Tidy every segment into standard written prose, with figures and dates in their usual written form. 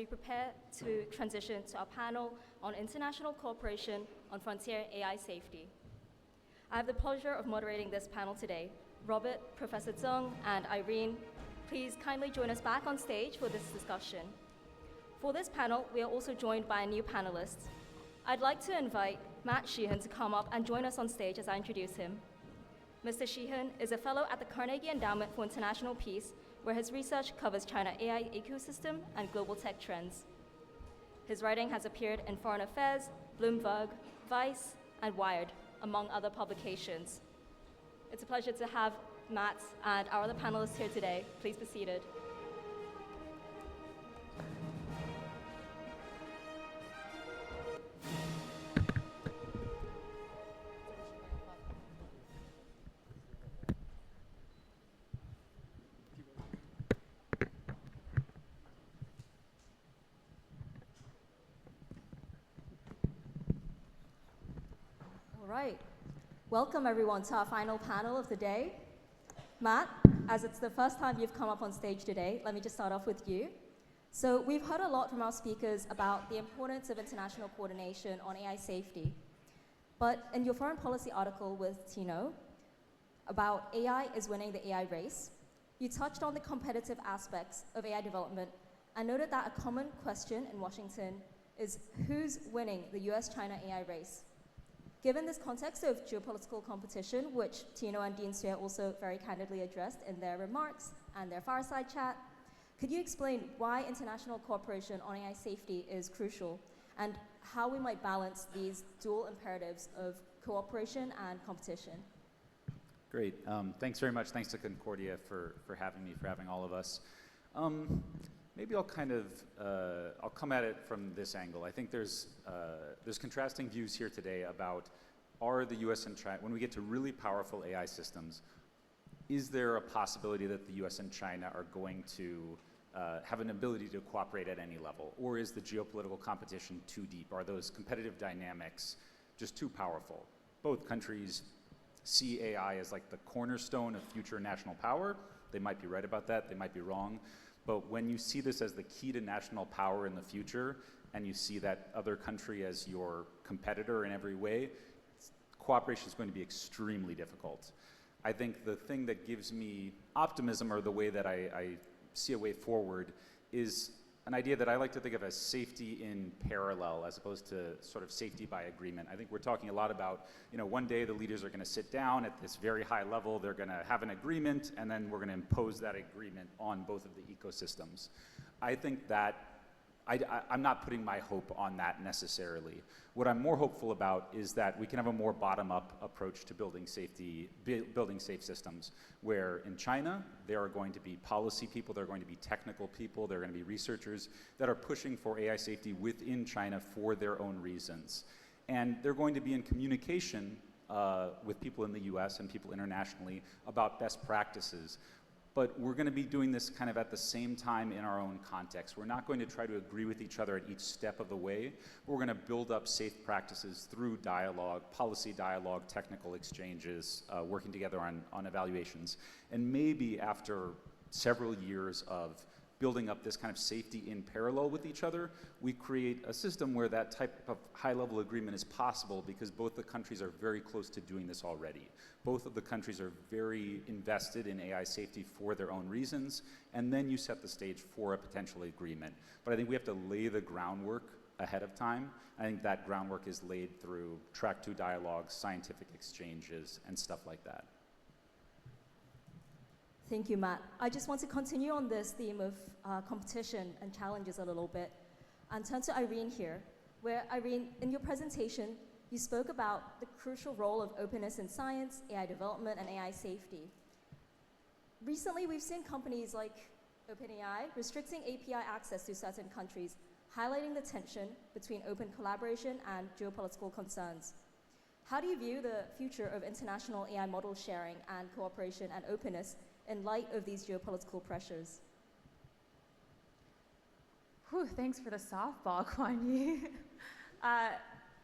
We prepare to transition to our panel on international cooperation on frontier AI safety. I have the pleasure of moderating this panel today. Robert, Professor ZENG, and Irene, please kindly join us back on stage for this discussion. For this panel, we are also joined by a new panelist. I'd like to invite Matt Sheehan to come up and join us on stage as I introduce him. Mr. Sheehan is a fellow at the Carnegie Endowment for International Peace, where his research covers China AI ecosystem and global tech trends. His writing has appeared in Foreign Affairs, Bloomberg, Vice, and Wired, among other publications. It's a pleasure to have Matt and our other panelists here today. Please be seated. Welcome everyone to our final panel of the day. Matt, as it's the first time you've come up on stage today, let me just start off with you. So we've heard a lot from our speakers about the importance of international coordination on AI safety. But in your foreign policy article with Tino about AI is winning the AI race, you touched on the competitive aspects of AI development and noted that a common question in Washington is who's winning the US-China AI race? Given this context of geopolitical competition, which Tino and Dean Xue also very candidly addressed in their remarks and their fireside chat, could you explain why international cooperation on AI safety is crucial and how we might balance these dual imperatives of cooperation and competition? Great. Thanks very much. Thanks to Concordia for having me, for having all of us. Maybe I'll I'll come at it from this angle. I think there's contrasting views here today about are the US and China, when we get to really powerful AI systems, is there a possibility that the US and China are going to have an ability to cooperate at any level? Or is the geopolitical competition too deep? Are those competitive dynamics just too powerful? Both countries see AI as like the cornerstone of future national power. They might be right about that, they might be wrong. But when you see this as the key to national power in the future, and you see that other country as your competitor in every way, cooperation is going to be extremely difficult. I think the thing that gives me optimism, or the way that I see a way forward, is an idea that I like to think of as safety in parallel, as opposed to sort of safety by agreement. I think we're talking a lot about, one day the leaders are going to sit down at this very high level, they're going to have an agreement, and then we're going to impose that agreement on both of the ecosystems. I think that I'm not putting my hope on that necessarily. What I'm more hopeful about is that we can have a more bottom-up approach to building safe systems, where in China, there are going to be policy people, there are going to be technical people, there are going to be researchers that are pushing for AI safety within China for their own reasons. And they're going to be in communication with people in the US and people internationally about best practices. But we're going to be doing this kind of at the same time in our own context. We're not going to try to agree with each other at each step of the way. We're going to build up safe practices through dialogue, policy dialogue, technical exchanges, working together on evaluations. And maybe after several years of building up this kind of safety in parallel with each other, we create a system where that type of high-level agreement is possible, because both the countries are very close to doing this already. Both of the countries are very invested in AI safety for their own reasons, and then you set the stage for a potential agreement. But I think we have to lay the groundwork ahead of time. I think that groundwork is laid through track 2 dialogues, scientific exchanges, and stuff like that. Thank you, Matt. I just want to continue on this theme of competition and challenges a little bit and turn to Irene here, where Irene, in your presentation, you spoke about the crucial role of openness in science, AI development, and AI safety. Recently, we've seen companies like OpenAI restricting API access to certain countries, highlighting the tension between open collaboration and geopolitical concerns. How do you view the future of international AI model sharing and cooperation and openness in light of these geopolitical pressures? Whew, thanks for the softball, Kwan.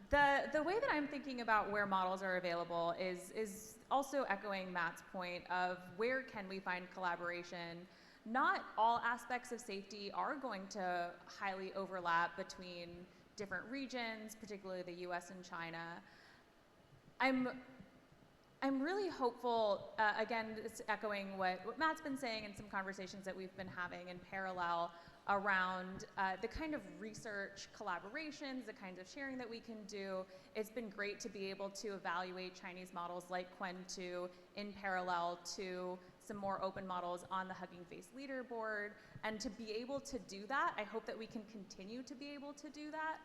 The way that I'm thinking about where models are available is also echoing Matt's point of where can we find collaboration, not all aspects of safety are going to highly overlap between different regions, particularly the US and China. I'm really hopeful, again, it's echoing what Matt's been saying and some conversations that we've been having in parallel around the kind of research collaborations, the kinds of sharing that we can do. It's been great to be able to evaluate Chinese models like Kwan 2 in parallel to some more open models on the Hugging Face leaderboard. And to be able to do that, I hope that we can continue to be able to do that.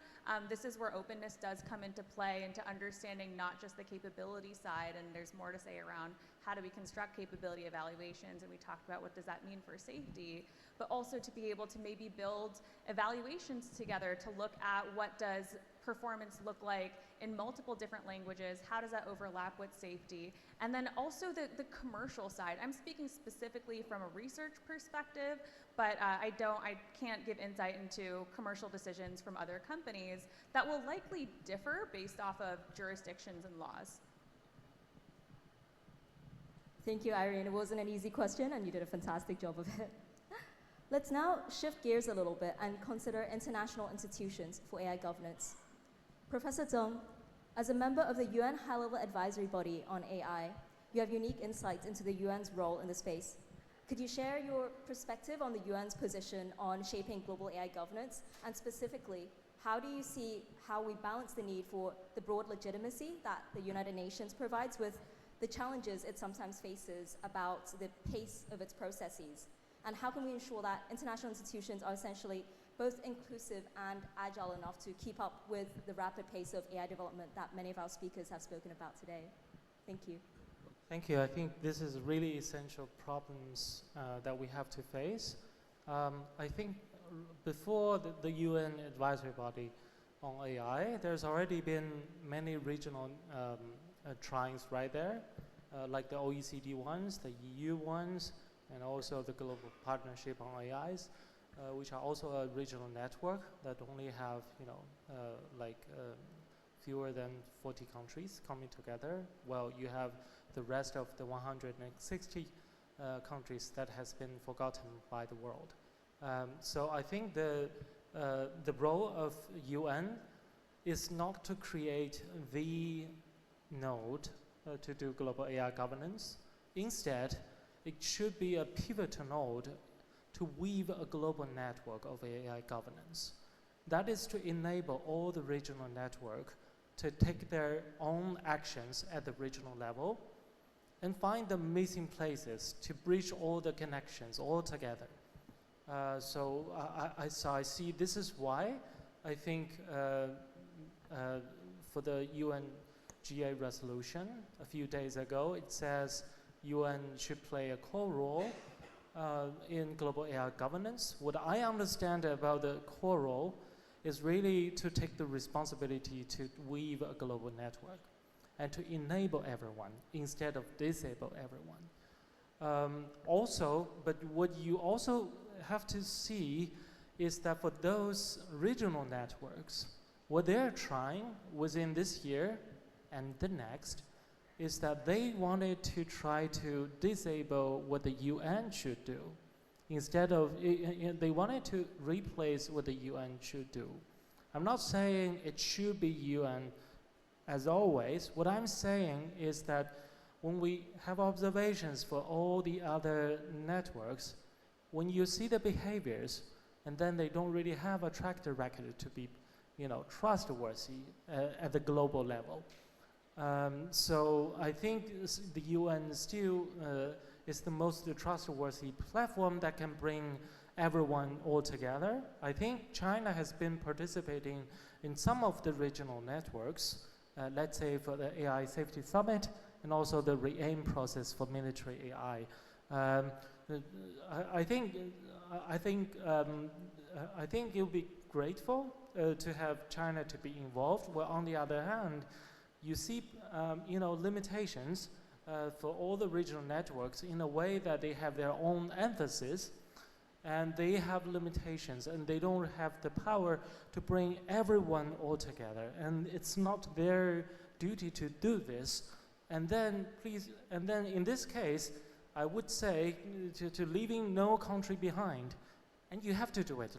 This is where openness does come into play, into understanding not just the capability side, and there's more to say around how do we construct capability evaluations, and we talked about what does that mean for safety, but also to be able to maybe build evaluations together to look at what does performance look like in multiple different languages, how does that overlap with safety, and then also the commercial side. I'm speaking specifically from a research perspective, but I can't give insight into commercial decisions from other companies that will likely differ based off of jurisdictions and laws. Thank you, Irene. It wasn't an easy question, and you did a fantastic job of it. Let's now shift gears a little bit and consider international institutions for AI governance. Professor Zeng, as a member of the UN High-Level Advisory Body on AI, you have unique insights into the UN's role in the space. Could you share your perspective on the UN's position on shaping global AI governance, and specifically, how do you see how we balance the need for the broad legitimacy that the United Nations provides with the challenges it sometimes faces about the pace of its processes? And how can we ensure that international institutions are essentially both inclusive and agile enough to keep up with the rapid pace of AI development that many of our speakers have spoken about today? Thank you. Thank you. I think this is really essential problems that we have to face. I think before the UN advisory body on AI, there's already been many regional tryings right there, like the OECD ones, the EU ones, and also the Global Partnership on AIs, which are also a regional network that only have, fewer than 40 countries coming together. Well, you have the rest of the 160 countries that has been forgotten by the world. So I think the role of UN is not to create the node to do global AI governance. Instead, it should be a pivotal node to weave a global network of AI governance. That is to enable all the regional network to take their own actions at the regional level and find the missing places to bridge all the connections all together. So I see this is why I think for the UNGA resolution a few days ago, it says UN should play a core role in global AI governance. What I understand about the core role is really to take the responsibility to weave a global network and to enable everyone instead of disable everyone. But what you also have to see is that for those regional networks, what they're trying within this year and the next is that they wanted to try to disable what the UN should do. Instead of, they wanted to replace what the UN should do. I'm not saying it should be UN as always. What I'm saying is that when we have observations for all the other networks, when you see the behaviors, and then they don't really have a track record to be, trustworthy at the global level. So I think the UN still is the most trustworthy platform that can bring everyone all together. I think China has been participating in some of the regional networks, let's say for the AI Safety Summit and also the re-aim process for military AI. I think you'll be grateful to have China to be involved. Well, on the other hand, you see, limitations for all the regional networks in a way that they have their own emphasis, and they have limitations, and they don't have the power to bring everyone all together. And it's not their duty to do this. And then in this case, I would say to leaving no country behind, and you have to do it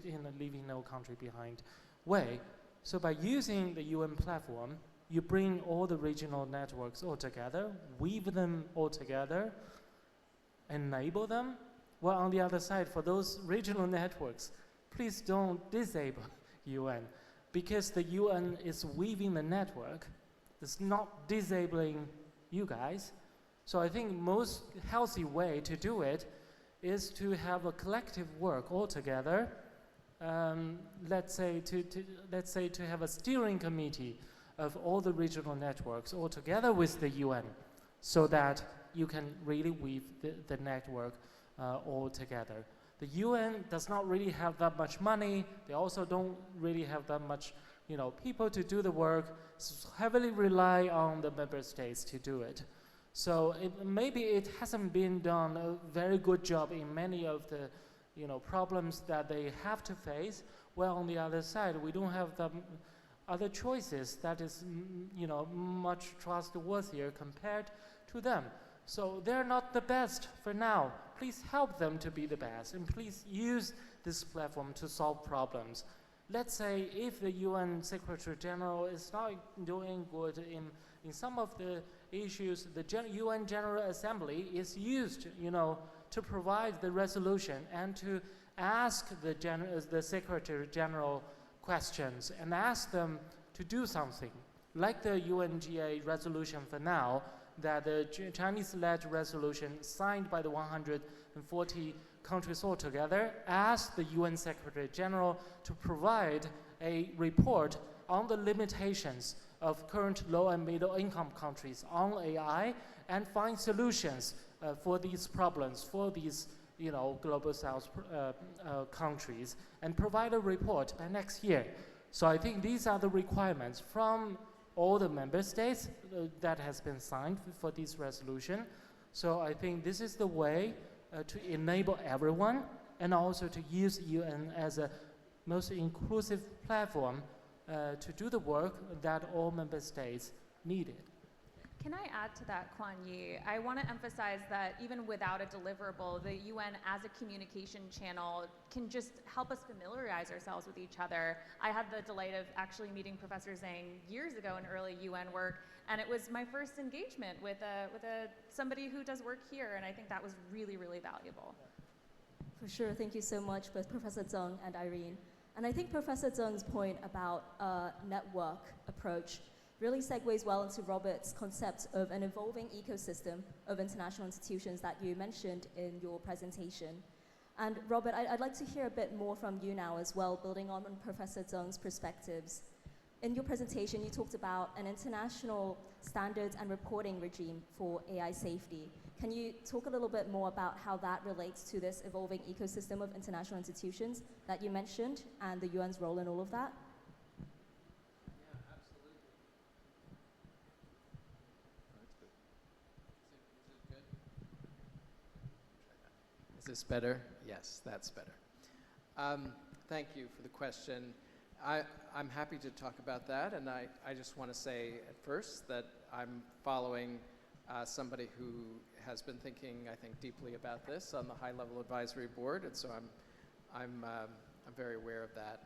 in a leaving no country behind way. So by using the UN platform, you bring all the regional networks all together, weave them all together, enable them. Well, on the other side, for those regional networks, please don't disable UN, because the UN is weaving the network. It's not disabling you guys. So I think most healthy way to do it is to have a collective work all together. Let's say to have a steering committee of all the regional networks all together with the UN, so that you can really weave the network all together. The UN does not really have that much money. They also don't really have that much, people to do the work. So heavily rely on the member states to do it. So maybe it hasn't been done a very good job in many of the, problems that they have to face. Well, on the other side, we don't have the other choices that is, much trustworthier compared to them. So they're not the best for now. Please help them to be the best, and please use this platform to solve problems. Let's say if the UN Secretary General is not doing good in some of the issues, the UN General Assembly is used, to provide the resolution and to ask the Secretary General questions and ask them to do something, like the UNGA resolution for now, that the Chinese-led resolution signed by the 140 countries altogether asked the UN Secretary General to provide a report on the limitations of current low and middle income countries on AI and find solutions for these problems, for these global south countries, and provide a report by next year. So I think these are the requirements from all the member states that has been signed for this resolution. So I think this is the way to enable everyone, and also to use UN as a most inclusive platform to do the work that all member states needed. Can I add to that, Kwan Yi? I want to emphasize that even without a deliverable, the UN as a communication channel can just help us familiarize ourselves with each other. I had the delight of actually meeting Professor Zhang years ago in early UN work, and it was my first engagement with somebody who does work here, and I think that was really, really valuable. For sure, thank you so much, both Professor Zhang and Irene. And I think Professor Zhang's point about a network approach really segues well into Robert's concept of an evolving ecosystem of international institutions that you mentioned in your presentation. And Robert, I'd like to hear a bit more from you now as well, building on Professor Zhang's perspectives. In your presentation, you talked about an international standards and reporting regime for AI safety. Can you talk a little bit more about how that relates to this evolving ecosystem of international institutions that you mentioned, and the UN's role in all of that? Is this better? Yes, that's better. Thank you for the question. I'm happy to talk about that, and I just want to say at first that I'm following somebody who has been thinking, I think, deeply about this on the high-level advisory board, and so I'm very aware of that.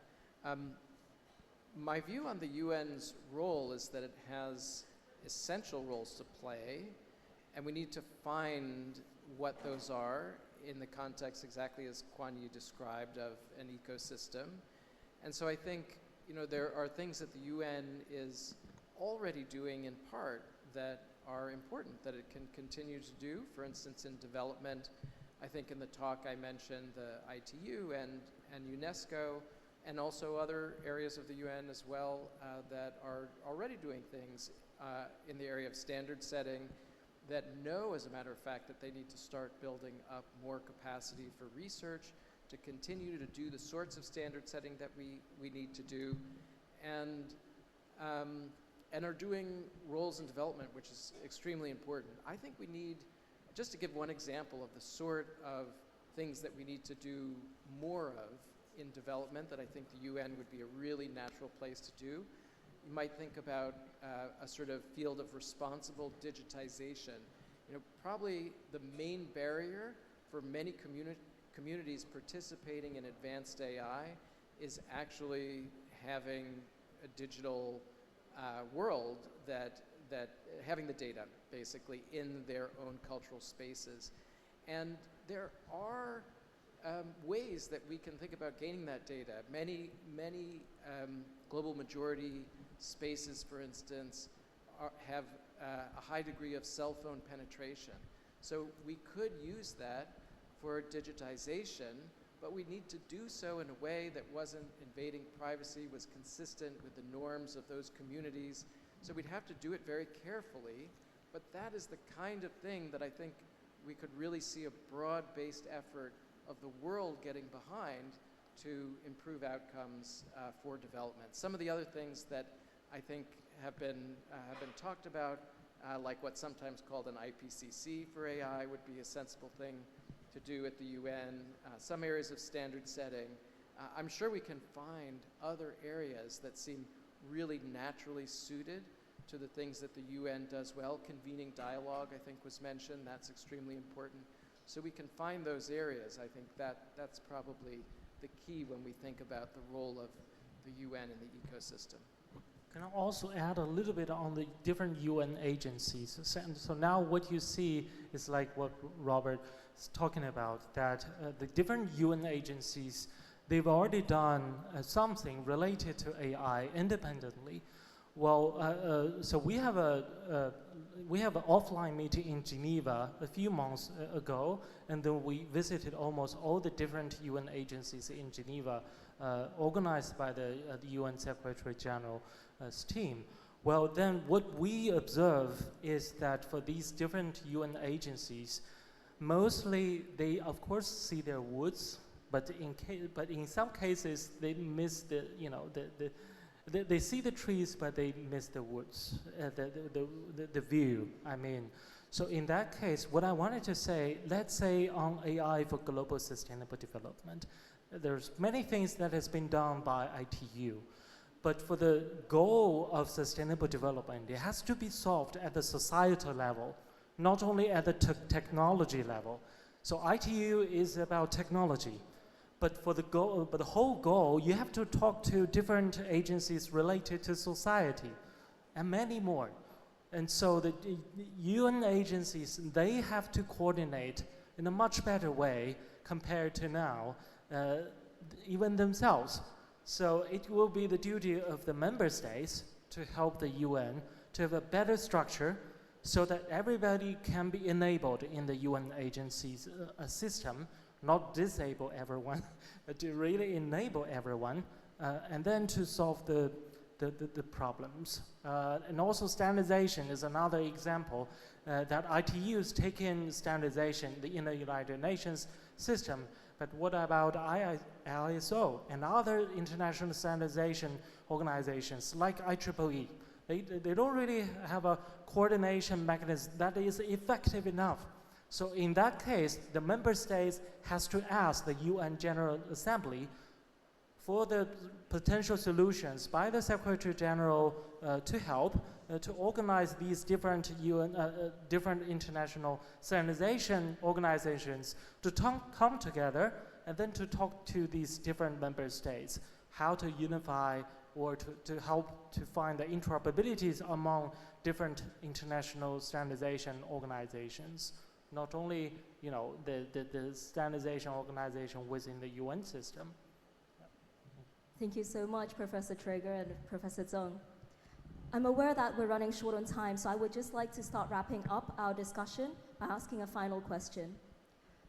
My view on the UN's role is that it has essential roles to play, and we need to find what those are in the context exactly as Kwan Yi described of an ecosystem. And so I think, there are things that the UN is already doing in part that are important, that it can continue to do. For instance, in development, I think in the talk I mentioned the ITU and UNESCO, and also other areas of the UN as well that are already doing things in the area of standard setting, that know, as a matter of fact, that they need to start building up more capacity for research to continue to do the sorts of standard setting that we need to do, and are doing roles in development, which is extremely important. I think we need, just to give one example of the sort of things that we need to do more of in development that I think the UN would be a really natural place to do. You might think about a sort of field of responsible digitization, probably the main barrier for many communities participating in advanced AI is actually having a digital world that having the data basically in their own cultural spaces. And there are ways that we can think about gaining that data. Many global majority spaces, for instance, have a high degree of cell phone penetration. So we could use that for digitization, but we need to do so in a way that wasn't invading privacy, was consistent with the norms of those communities. So we'd have to do it very carefully, but that is the kind of thing that I think we could really see a broad-based effort of the world getting behind to improve outcomes for development. Some of the other things that I think have been talked about, like what's sometimes called an IPCC for AI, would be a sensible thing to do at the UN. Some areas of standard setting. I'm sure we can find other areas that seem really naturally suited to the things that the UN does well. Convening dialogue, I think, was mentioned. That's extremely important. So we can find those areas. I think that's probably the key when we think about the role of the UN in the ecosystem. Can I also add a little bit on the different UN agencies? So now what you see is like what Robert is talking about, that the different UN agencies, they've already done something related to AI independently. Well, so we have an offline meeting in Geneva a few months ago, and then we visited almost all the different UN agencies in Geneva, organized by the UN Secretary General's team. Well, then what we observe is that for these different UN agencies, mostly they of course see their woods, but in some cases they miss the they see the trees, but they miss the woods, the view, I mean. So in that case, what I wanted to say, let's say on AI for global sustainable development, there's many things that has been done by ITU, but for the goal of sustainable development, it has to be solved at the societal level, not only at the technology level. So ITU is about technology. But for the goal, but the whole goal, you have to talk to different agencies related to society, and many more. And so the UN agencies, they have to coordinate in a much better way compared to now, even themselves. So it will be the duty of the member states to help the UN to have a better structure so that everybody can be enabled in the UN agencies system, not disable everyone, but to really enable everyone, and then to solve the problems. And also standardization is another example that ITU is taking standardization in the United Nations system, but what about ISO and other international standardization organizations like IEEE? They don't really have a coordination mechanism that is effective enough. So in that case, the member states has to ask the UN General Assembly for the potential solutions by the Secretary General to help to organize these different different international standardization organizations to come together and then to talk to these different member states, how to unify or to help to find the interoperabilities among different international standardization organizations. Not only, the standardization organization within the UN system. Thank you so much, Professor Trager and Professor Zeng. I'm aware that we're running short on time, so I would just like to start wrapping up our discussion by asking a final question.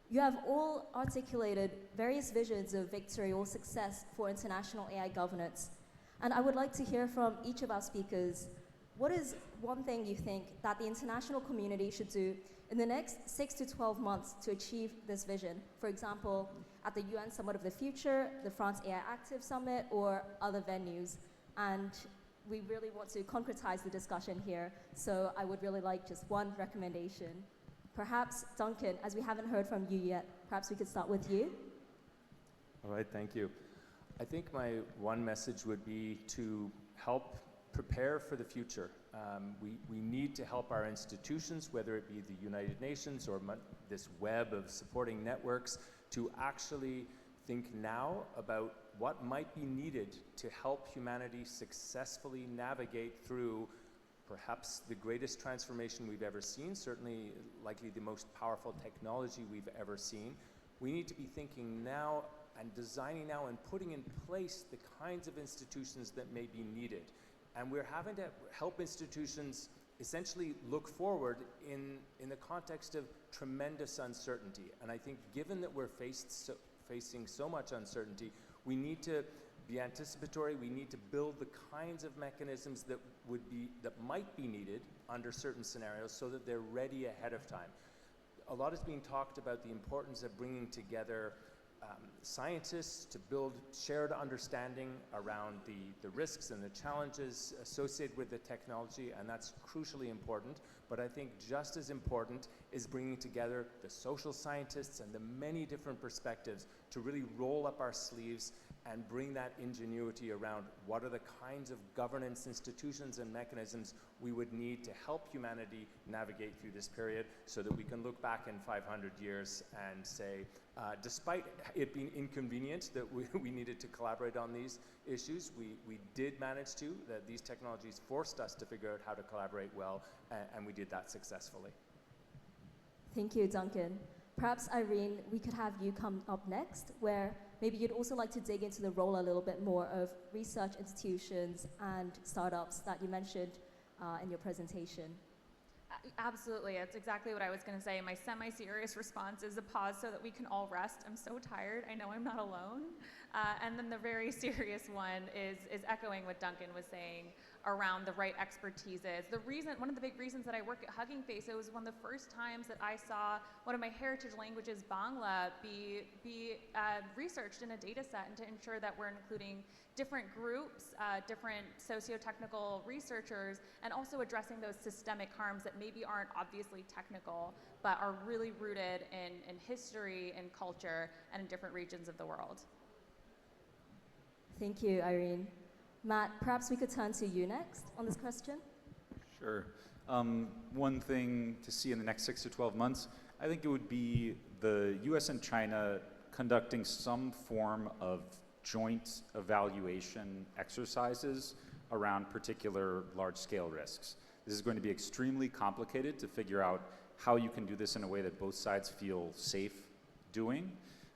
You have all articulated various visions of victory or success for international AI governance, and I would like to hear from each of our speakers, what is one thing you think that the international community should do in the next 6 to 12 months to achieve this vision? For example, at the UN Summit of the Future, the France AI Active Summit, or other venues. And we really want to concretize the discussion here, so I would really like just one recommendation. Perhaps, Duncan, as we haven't heard from you yet, perhaps we could start with you. All right, thank you. I think my one message would be to help prepare for the future. We need to help our institutions, whether it be the United Nations or this web of supporting networks, to actually think now about what might be needed to help humanity successfully navigate through perhaps the greatest transformation we've ever seen, certainly likely the most powerful technology we've ever seen. We need to be thinking now and designing now and putting in place the kinds of institutions that may be needed. And we're having to help institutions essentially look forward in the context of tremendous uncertainty. And I think given that we're facing so much uncertainty, we need to be anticipatory. We need to build the kinds of mechanisms that might be needed under certain scenarios so that they're ready ahead of time. A lot is being talked about the importance of bringing together scientists to build shared understanding around the risks and the challenges associated with the technology, and that's crucially important. But I think just as important is bringing together the social scientists and the many different perspectives to really roll up our sleeves and bring that ingenuity around what are the kinds of governance institutions and mechanisms we would need to help humanity navigate through this period, so that we can look back in 500 years and say, despite it being inconvenient that we needed to collaborate on these issues, we did manage to, that these technologies forced us to figure out how to collaborate well, and we did that successfully. Thank you, Duncan. Perhaps, Irene, we could have you come up next, where maybe you'd also like to dig into the role a little bit more of research institutions and startups that you mentioned in your presentation. Absolutely, that's exactly what I was going to say. My semi-serious response is a pause so that we can all rest. I'm so tired. I know I'm not alone. And then the very serious one is echoing what Duncan was saying around the right expertises. One of the big reasons that I work at Hugging Face, it was one of the first times that I saw one of my heritage languages, Bangla, be researched in a data set, and to ensure that we're including different groups, different socio-technical researchers, and also addressing those systemic harms that maybe aren't obviously technical, but are really rooted in history and culture and in different regions of the world. Thank you, Irene. Matt, perhaps we could turn to you next on this question. Sure. One thing to see in the next 6 to 12 months, I think it would be the US and China conducting some form of joint evaluation exercises around particular large-scale risks. This is going to be extremely complicated to figure out how you can do this in a way that both sides feel safe doing.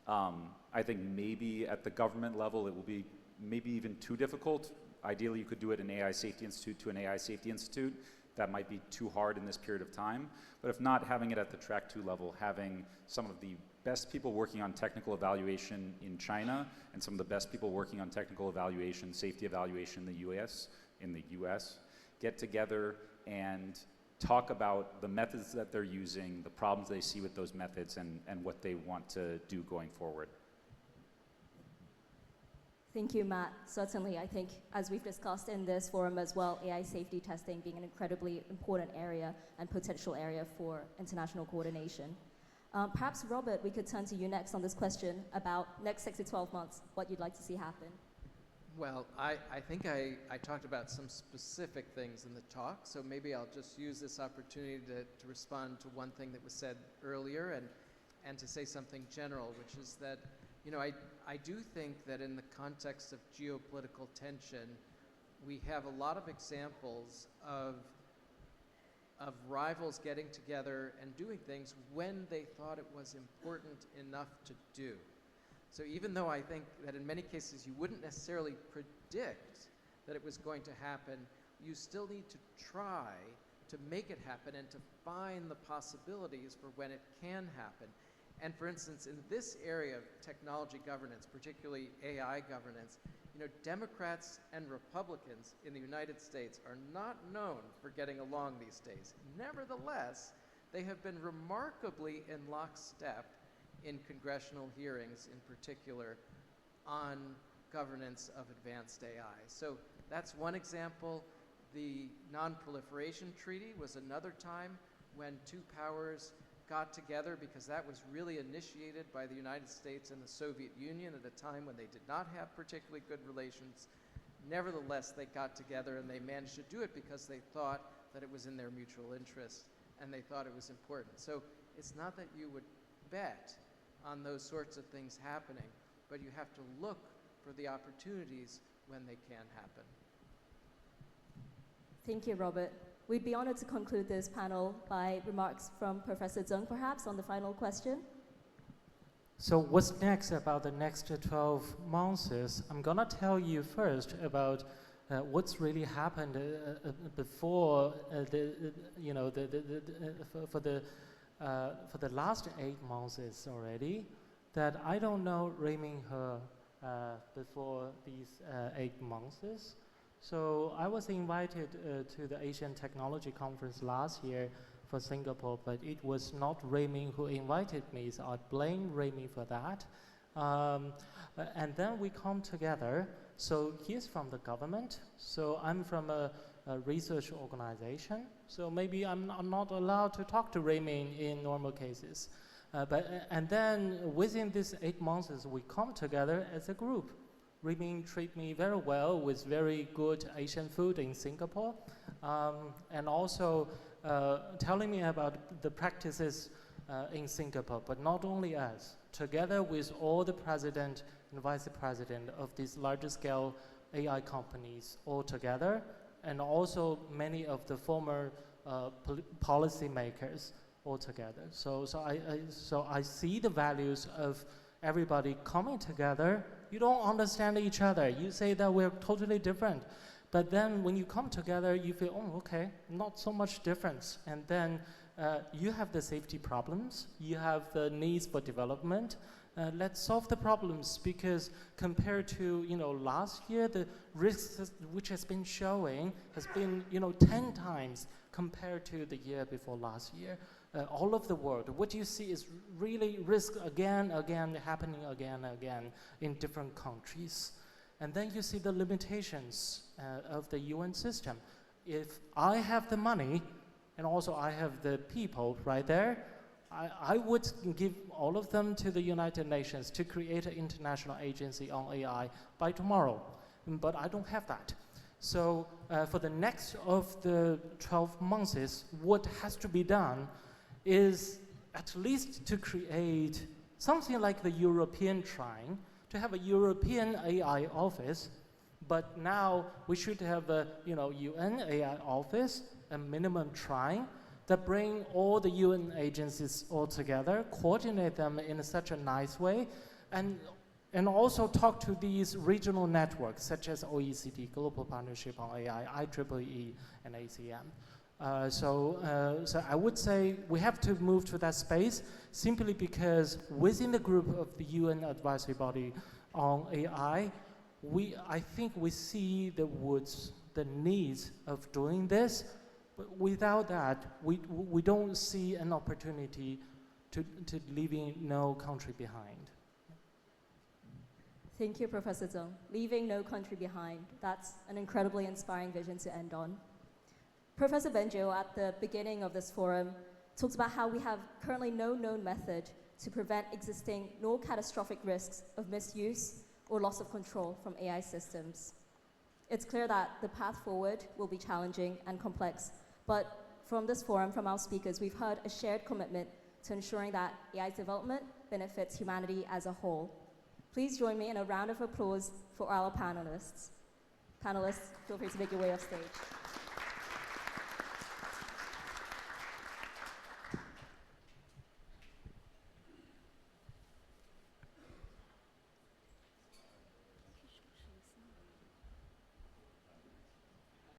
I think maybe at the government level it will be maybe even too difficult. Ideally, you could do it in AI Safety Institute to an AI Safety Institute. That might be too hard in this period of time. But if not, having it at the Track 2 level, having some of the best people working on technical evaluation in China and some of the best people working on technical evaluation, safety evaluation in the US, get together and talk about the methods that they're using, the problems they see with those methods, and what they want to do going forward. Thank you, Matt. Certainly, I think, as we've discussed in this forum as well, AI safety testing being an incredibly important area and potential area for international coordination. Perhaps, Robert, we could turn to you next on this question about next 6 to 12 months, what you'd like to see happen. Well, I think I talked about some specific things in the talk, so maybe I'll just use this opportunity to respond to one thing that was said earlier and to say something general, which is that, you know, I do think that in the context of geopolitical tension, we have a lot of examples of rivals getting together and doing things when they thought it was important enough to do. So even though I think that in many cases you wouldn't necessarily predict that it was going to happen, you still need to try to make it happen and to find the possibilities for when it can happen. And for instance, in this area of technology governance, particularly AI governance, you know, Democrats and Republicans in the United States are not known for getting along these days. Nevertheless, they have been remarkably in lockstep in congressional hearings, in particular, on governance of advanced AI. So that's one example. The Non-Proliferation Treaty was another time when two powers got together, because that was really initiated by the United States and the Soviet Union at a time when they did not have particularly good relations. Nevertheless, they got together and they managed to do it because they thought that it was in their mutual interest and they thought it was important. So it's not that you would bet on those sorts of things happening, but you have to look for the opportunities when they can happen. Thank you, Robert. We'd be honored to conclude this panel by remarks from Professor ZENG, perhaps, on the final question. So what's next about the next 12 months is, I'm gonna tell you first about what's really happened before for the last 8 months is already, that I don't know Rayming her before these 8 months. So I was invited to the Asian Technology Conference last year for Singapore, but it was not Rayming who invited me, so I blame Rayming for that. And then we come together. So he's from the government, so I'm from a research organization, so maybe I'm not allowed to talk to Rayming in normal cases. And then within these 8 months, we come together as a group. Rayming treat me very well with very good Asian food in Singapore, and also telling me about the practices in Singapore, but not only us, together with all the president and vice president of these larger scale AI companies all together, and also many of the former policy makers all together. So I see the values of everybody coming together. You don't understand each other. You say that we're totally different. But then when you come together, you feel, oh, okay, not so much difference. And then you have the safety problems. You have the needs for development. Let's solve the problems, because compared to last year, the risks which has been showing has been 10 times compared to the year before last year. All of the world, what you see is really risk again happening again in different countries. And then you see the limitations of the UN system. If I have the money and also I have the people right there, I would give all of them to the United Nations to create an international agency on AI by tomorrow. But I don't have that. So for the next of the 12 months, what has to be done is at least to create something like the European Trine, to have a European AI office, but now we should have a UN AI office, a minimum Trine, that bring all the UN agencies all together, coordinate them in such a nice way, and also talk to these regional networks such as OECD, Global Partnership on AI, IEEE, and ACM. So I would say we have to move to that space simply because within the group of the UN advisory body on AI, I think we see the needs of doing this. But without that, we don't see an opportunity to leaving no country behind. Thank you, Professor ZENG. Leaving no country behind. That's an incredibly inspiring vision to end on. Professor Benjo, at the beginning of this forum, talks about how we have currently no known method to prevent existing nor catastrophic risks of misuse or loss of control from AI systems. It's clear that the path forward will be challenging and complex, but from this forum, from our speakers, we've heard a shared commitment to ensuring that AI development benefits humanity as a whole. Please join me in a round of applause for our panelists. Panelists, feel free to make your way off stage.